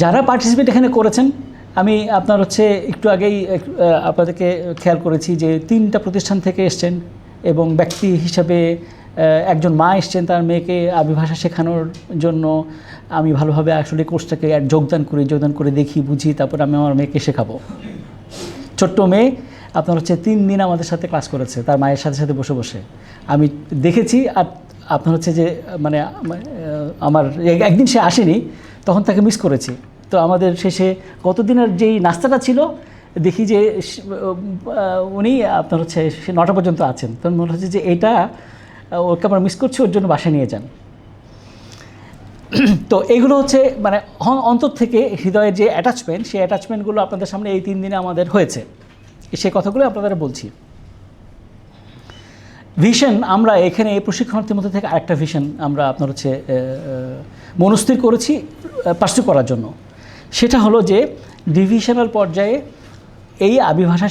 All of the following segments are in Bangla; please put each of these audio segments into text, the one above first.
যারা পার্টিসিপেট এখানে করেছেন, আমি আপনার হচ্ছে একটু আগেই আপনাদেরকে খেয়াল করেছি যে 3টা প্রতিষ্ঠান থেকে এসছেন এবং ব্যক্তি হিসাবে একজন মা এসছেন তার মেয়েকে আরবি ভাষা শেখানোর জন্য। আমি ভালোভাবে আসলে কোর্সটাকে যোগদান করে দেখি, বুঝি, তারপর আমি আমার মেয়েকে শেখাবো। ছোট্ট মেয়ে আপনার হচ্ছে 3 দিন আমাদের সাথে ক্লাস করেছে তার মায়ের সাথে সাথে বসে বসে। আমি দেখেছি। আর আপনার হচ্ছে যে মানে আমার একদিন সে আসেনি, তখন তাকে মিস করেছি। তো আমাদের শেষে কতদিনের যেই নাস্তাটা ছিল, দেখি যে উনি আপনার হচ্ছে সে 9টা পর্যন্ত আছেন। তখন মনে হচ্ছে যে এটা ওকে আমরা মিস করছি, ওর জন্য বাসায় নিয়ে যান। তো এইগুলো হচ্ছে মানে অন্তর থেকে হৃদয়ের যে অ্যাটাচমেন্ট, সেই অ্যাটাচমেন্টগুলো আপনাদের সামনে এই 3 দিনে আমাদের হয়েছে, সেই কথাগুলো আপনাদের বলছি। ভিশন, আমরা এখানে এই প্রশিক্ষণার্থীর মধ্যে থেকে আরেকটা ভিশন আমরা আপনার হচ্ছে মনস্থির করেছি পার্সু করার জন্য। সেটা হলো যে ডিভিশনাল পর্যায়ে এই আরবি ভাষা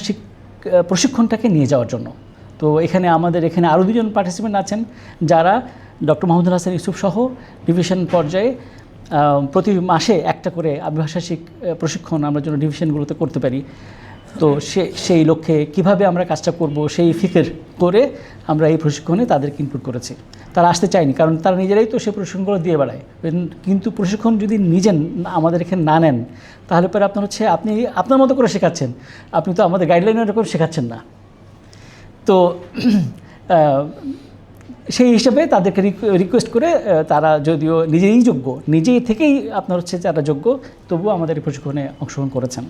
প্রশিক্ষণটাকে নিয়ে যাওয়ার জন্য। তো আমাদের এখানে আরও 2জন পার্টিসিপেন্ট আছেন যারা ডক্টর মাহমুদুল হাসান ইউসুফ সহ ডিভিশন পর্যায়ে প্রতি মাসে একটা করে আরবি ভাষা প্রশিক্ষণ আমরা যেন ডিভিশনগুলোতে করতে পারি। তো সেই লক্ষ্যে কিভাবে আমরা কাজটা করব সেই ফিকির করে আমরা এই প্রশিক্ষণে তাদেরকে ইনপুট করেছি। তারা আসতে চায়নি, কারণ তারা নিজেরাই তো সেই প্রশিক্ষণগুলো দিয়ে বেড়ায়। কিন্তু প্রশিক্ষণ যদি নিজে আমাদের এখানে না নেন, তাহলে পরে আপনার হচ্ছে আপনি আপনার মতো করে শেখাচ্ছেন, আপনি তো আমাদের গাইডলাইনের এরকম শেখাচ্ছেন না। তো সেই হিসেবে তাদেরকে রিকোয়েস্ট করে, তারা যদিও নিজেই যোগ্য, নিজেই থেকেই আপনার হচ্ছে যারা যোগ্য, তবুও আমাদের এই প্রশিক্ষণে অংশগ্রহণ করেছেন।